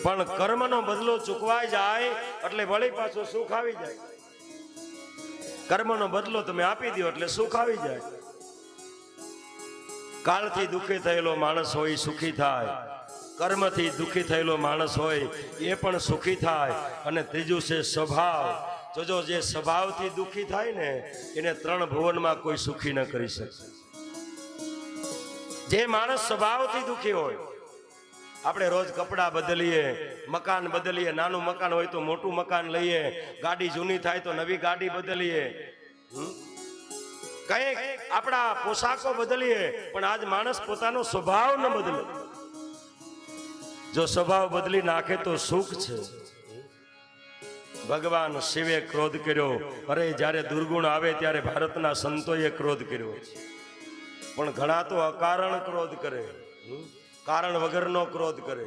પણ કર્મનો બદલો ચૂકવાઈ જાય એટલે વળી પાછું સુખ આવી જાય. કર્મનો બદલો તમે આપી દો એટલે સુખ આવી જાય. કાળથી દુઃખી થયેલો માણસ હોય સુખી થાય, કર્મથી દુઃખી થયેલો માણસ હોય એ પણ સુખી થાય. અને ત્રીજું છે સ્વભાવ. જોજો જે સ્વભાવથી દુઃખી થાય ને એને ત્રણ ભુવનમાં કોઈ સુખી ન કરી શકે. જે માણસ સ્વભાવથી દુઃખી હોય, આપણે રોજ કપડાં બદલીએ, મકાન બદલીએ, નાનું મકાન હોય તો મોટું મકાન લઈએ, ગાડી જૂની થાય તો નવી ગાડી બદલીએ, કંઈક આપણા પોશાકો બદલીએ, પણ આજ માણસ પોતાનો સ્વભાવ ન બદલે. જો સ્વભાવ બદલી નાખે તો સુખ છે. ભગવાન શિવે ક્રોધ કર્યો, અરે જ્યારે દુર્ગુણ આવે ત્યારે ભારતના સંતોએ ક્રોધ કર્યો. પણ ઘણા તો અકારણ ક્રોધ કરે, કારણ વગરનો ક્રોધ કરે.